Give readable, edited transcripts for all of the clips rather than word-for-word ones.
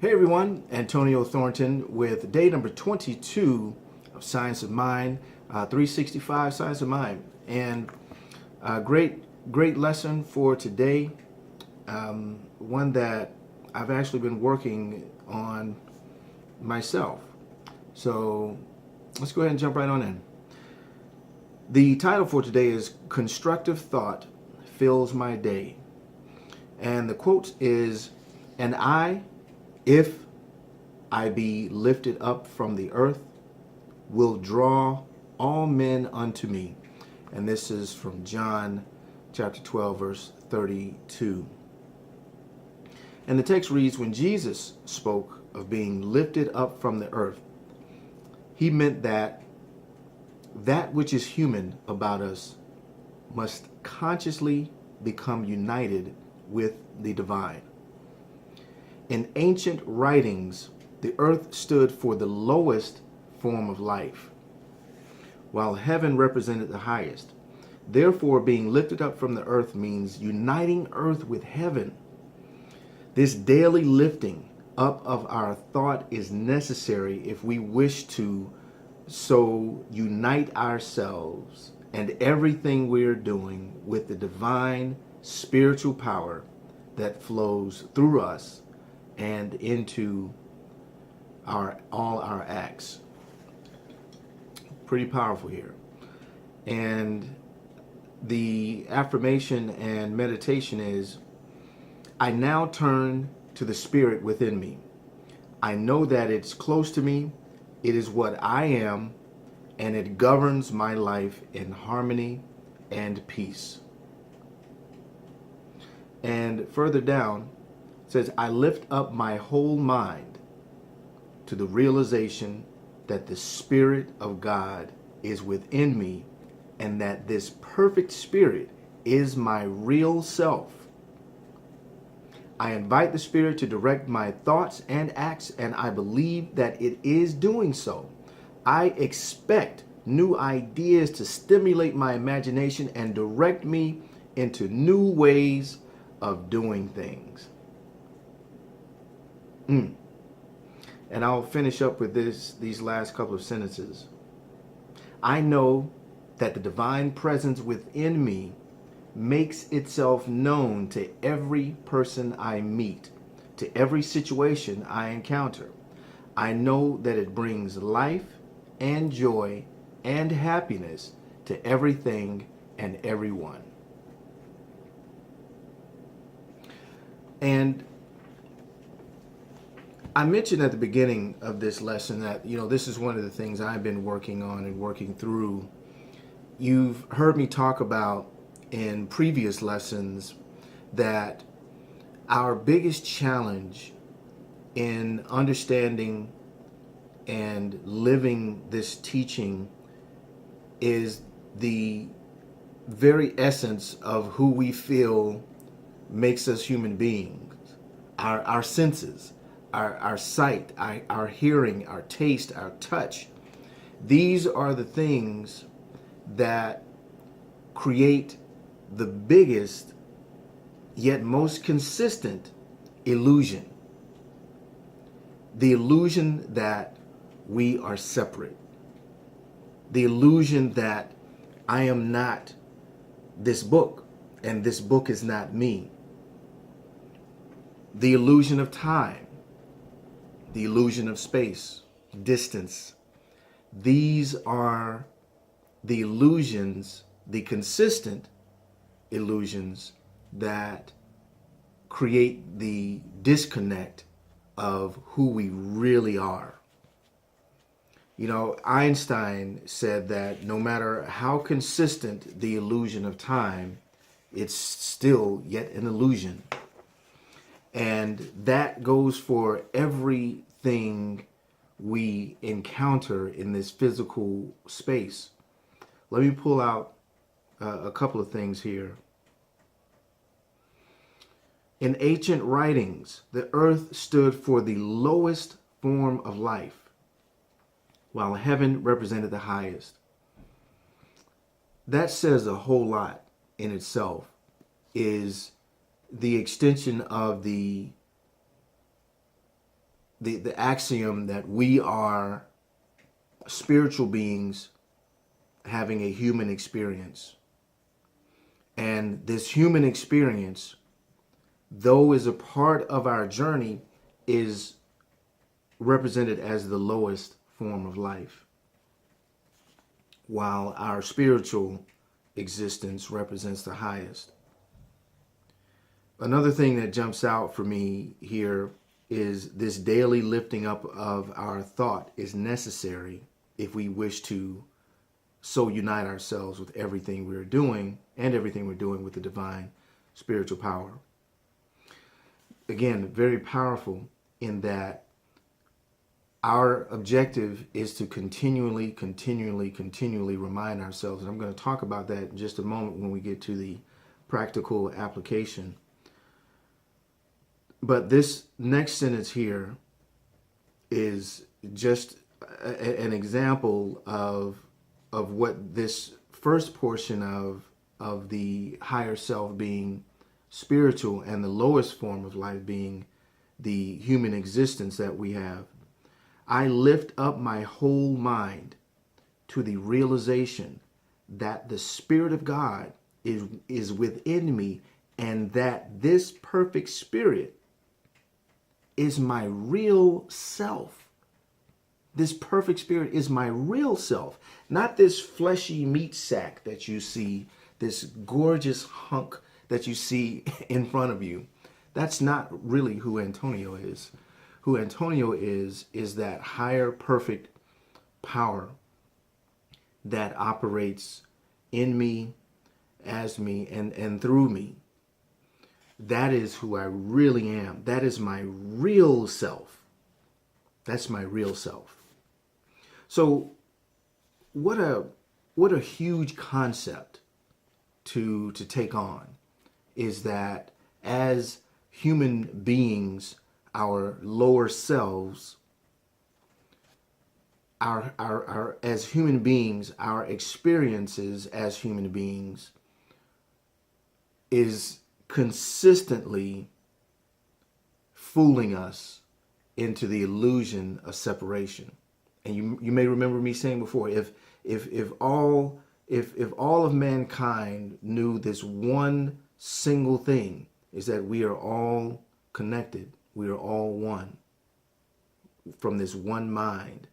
Hey everyone, Antonio Thornton with day number 22 of Science of Mind, 365 Science of Mind. And great lesson for today. One that I've actually been working on myself. So let's go ahead and jump right on in. The title for today is Constructive Thought Fills My Day. And the quote is, "And if I be lifted up from the earth, will draw all men unto me." And this is from John chapter 12, verse 32. And the text reads, when Jesus spoke of being lifted up from the earth, he meant that which is human about us must consciously become united with the divine. In ancient writings, the earth stood for the lowest form of life, while heaven represented the highest. Therefore, being lifted up from the earth means uniting earth with heaven. This daily lifting up of our thought is necessary if we wish to so unite ourselves and everything we are doing with the divine spiritual power that flows through us and into all our acts. Pretty powerful here. And the affirmation and meditation is, I now turn to the spirit within me. I know that it's close to me. It is what I am, and it governs my life in harmony and peace. And further down, it says, I lift up my whole mind to the realization that the Spirit of God is within me, and that this perfect Spirit is my real self. I invite the Spirit to direct my thoughts and acts, and I believe that it is doing so. I expect new ideas to stimulate my imagination and direct me into new ways of doing things. And I'll finish up with these last couple of sentences. I know that the divine presence within me makes itself known to every person I meet, to every situation I encounter. I know that it brings life and joy and happiness to everything and everyone. And I mentioned at the beginning of this lesson that, this is one of the things I've been working on and working through. You've heard me talk about in previous lessons that our biggest challenge in understanding and living this teaching is the very essence of who we feel makes us human beings. Our senses, our sight, our hearing, our taste, our touch. These are the things that create the biggest yet most consistent illusion. The illusion that we are separate. The illusion that I am not this book and this book is not me. The illusion of time. The illusion of space, distance. These are the illusions, the consistent illusions that create the disconnect of who we really are. Einstein said that no matter how consistent the illusion of time, it's still yet an illusion. And that goes for everything we encounter in this physical space. Let me pull out a couple of things here. In ancient writings, the earth stood for the lowest form of life, while heaven represented the highest. That says a whole lot in itself, is the extension of the the axiom that we are spiritual beings having a human experience. And this human experience, though is a part of our journey, is represented as the lowest form of life, while our spiritual existence represents the highest. Another thing that jumps out for me here is this daily lifting up of our thought is necessary if we wish to so unite ourselves with everything we're doing and everything we're doing with the divine spiritual power. Again, very powerful in that our objective is to continually remind ourselves, and I'm going to talk about that in just a moment when we get to the practical application. But this next sentence here is just an example of what this first portion of the higher self being spiritual and the lowest form of life being the human existence that we have. I lift up my whole mind to the realization that the Spirit of God is within me, and that this perfect Spirit is my real self. This perfect Spirit is my real self, not this fleshy meat sack that you see, this gorgeous hunk that you see in front of you. That's not really who Antonio is. Who Antonio is that higher perfect power that operates in me, as me, and through me. That is who I really am. That is my real self. That's my real self. So what a huge concept to take on is that as human beings, our lower selves, as human beings, our experiences as human beings is consistently fooling us into the illusion of separation. And you may remember me saying before, if all of mankind knew this one single thing, is that we are all connected, we are all one from this one mind,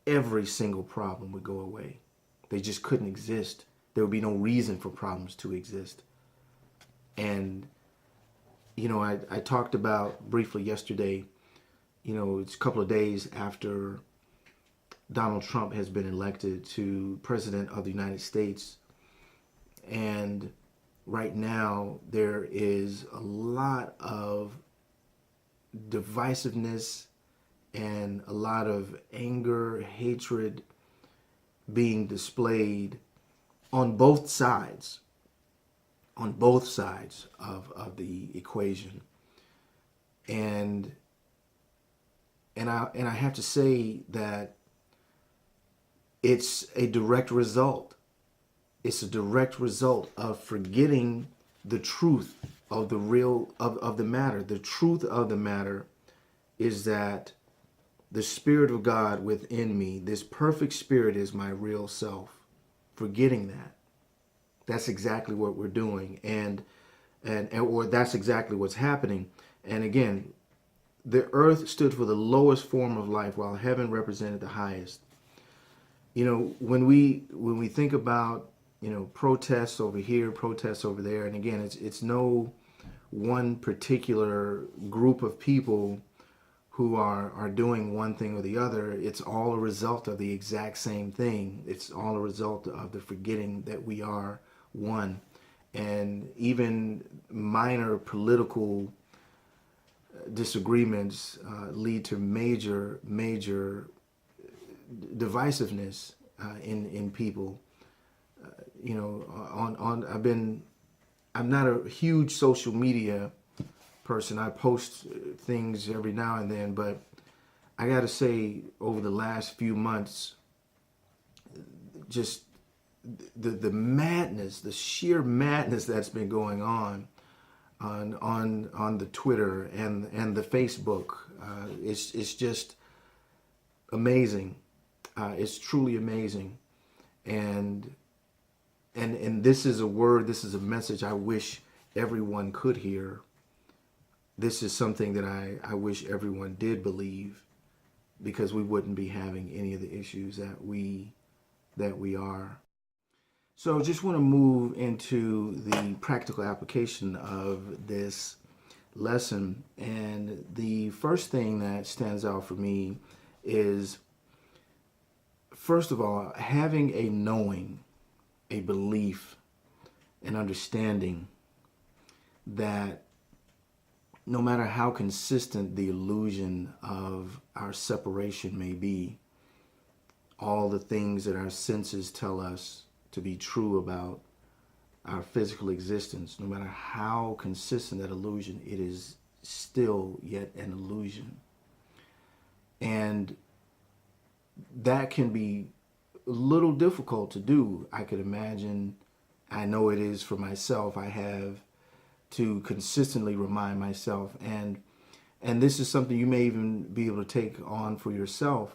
every single problem would go away. They just couldn't exist. There would be no reason for problems to exist. And, I talked about briefly yesterday, it's a couple of days after Donald Trump has been elected to President of the United States. And right now there is a lot of divisiveness and a lot of anger, hatred being displayed on both sides of the equation. And I have to say that it's a direct result. It's a direct result of forgetting the truth of the matter. The truth of the matter is that the Spirit of God within me, this perfect Spirit, is my real self. Forgetting that. That's exactly what we're doing, or that's exactly what's happening. And again, the earth stood for the lowest form of life, while heaven represented the highest. When we think about protests over here, protests over there, and again, it's no one particular group of people who are doing one thing or the other. It's all a result of the exact same thing. It's all a result of the forgetting that we are one. And even minor political disagreements lead to major divisiveness in people. I'm not a huge social media person. I post things every now and then, but I got to say, over the last few months, just the madness, the sheer madness that's been going on on the Twitter and the Facebook. It's just amazing. It's truly amazing, and this is a word. This is a message I wish everyone could hear. This is something that I wish everyone did believe, because we wouldn't be having any of the issues that we are. So just want to move into the practical application of this lesson. And the first thing that stands out for me is, first of all, having a knowing, a belief, an understanding that no matter how consistent the illusion of our separation may be, all the things that our senses tell us to be true about our physical existence, no matter how consistent that illusion, it is still yet an illusion. And that can be a little difficult to do. I could imagine, I know it is for myself. I have to consistently remind myself, and this is something you may even be able to take on for yourself,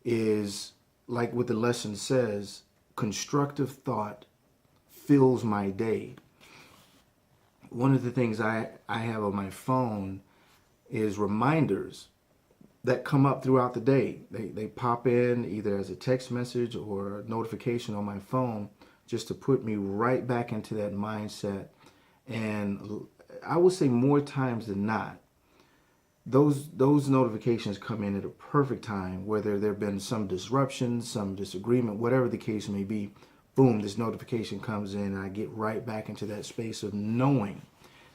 is like what the lesson says, constructive thought fills my day. One of the things I have on my phone is reminders that come up throughout the day. They pop in either as a text message or a notification on my phone, just to put me right back into that mindset. And I would say more times than not, those notifications come in at a perfect time, whether there have been some disruption, some disagreement, whatever the case may be. Boom, this notification comes in, and I get right back into that space of knowing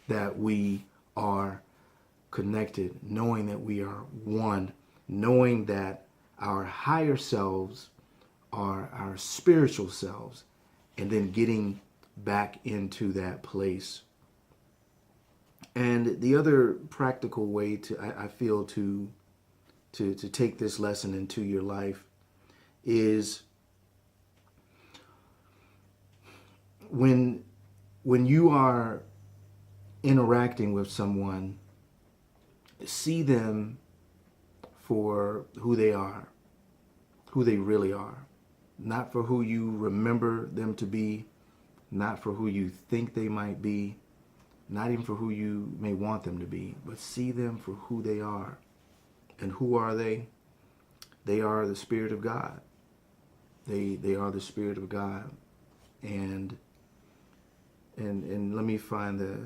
that we are connected, knowing that we are one, knowing that our higher selves are our spiritual selves, and then getting back into that place. And the other practical way I feel to take this lesson into your life is when you are interacting with someone, see them for who they are, who they really are, not for who you remember them to be, not for who you think they might be, not even for who you may want them to be, but see them for who they are. And who are they? They are the Spirit of God. They are the Spirit of God. And let me find the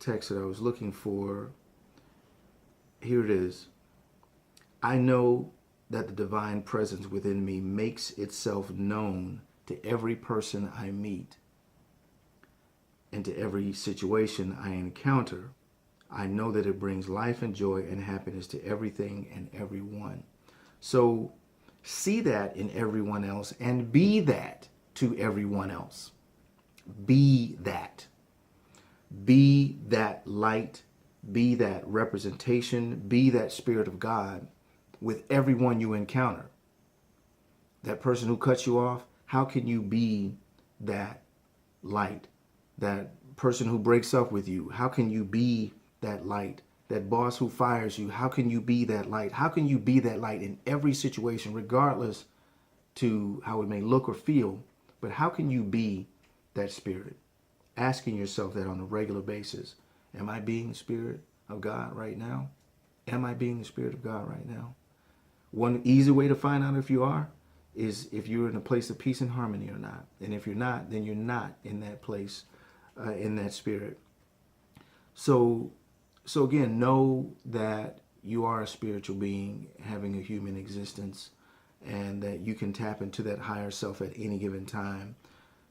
text that I was looking for. Here it is. I know that the divine presence within me makes itself known to every person I meet and to every situation I encounter. I know that it brings life and joy and happiness to everything and everyone. So see that in everyone else and be that to everyone else. Be that. Be that light. Be that representation. Be that Spirit of God with everyone you encounter. That person who cuts you off, how can you be that light? That person who breaks up with you, how can you be that light? That boss who fires you, how can you be that light? How can you be that light in every situation, regardless to how it may look or feel? But how can you be that Spirit? Asking yourself that on a regular basis. Am I being the Spirit of God right now? Am I being the Spirit of God right now? One easy way to find out if you are is if you're in a place of peace and harmony or not. And if you're not, then you're not in that place, in that spirit. So again, know that you are a spiritual being having a human existence, and that you can tap into that higher self at any given time.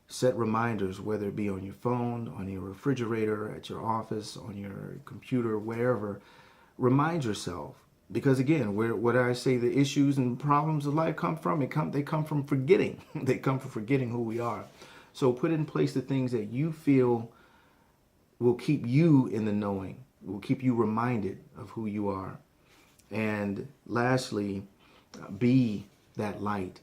Set reminders, whether it be on your phone, on your refrigerator, at your office, on your computer, wherever. Remind yourself, because again, what I say, the issues and problems of life come from, they come from forgetting. They come from forgetting who we are. So put in place the things that you feel will keep you in the knowing, will keep you reminded of who you are. And lastly, be that light.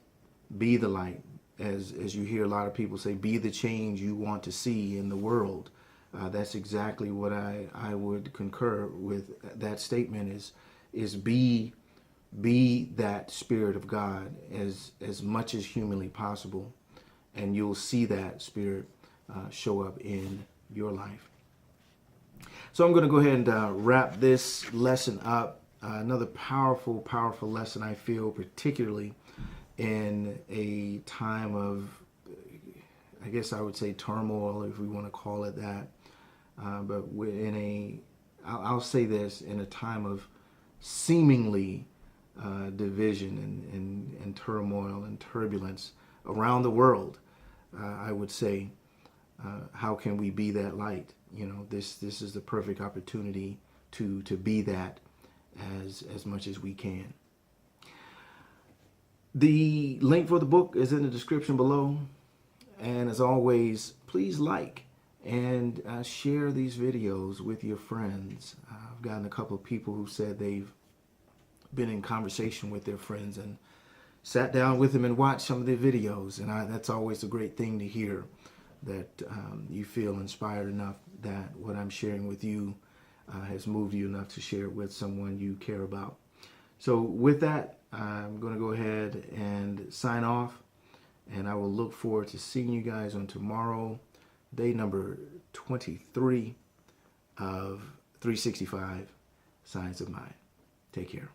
Be the light. As you hear a lot of people say, be the change you want to see in the world. That's exactly what I would concur with that statement is be that Spirit of God as much as humanly possible, and you'll see that Spirit show up in your life. So I'm going to go ahead and wrap this lesson up. Another powerful, powerful lesson, I feel, particularly in a time of, I guess I would say, turmoil, if we want to call it that. But we're I'll say this, in a time of seemingly division and turmoil and turbulence around the world. I would say, how can we be that light? You know, this is the perfect opportunity to be that as much as we can. The link for the book is in the description below. And as always, please like and share these videos with your friends. I've gotten a couple of people who said they've been in conversation with their friends and sat down with them and watched some of their videos. And that's always a great thing to hear, that you feel inspired enough that what I'm sharing with you has moved you enough to share it with someone you care about. So with that, I'm going to go ahead and sign off, and I will look forward to seeing you guys on tomorrow, day number 23 of 365 Science of Mind. Take care.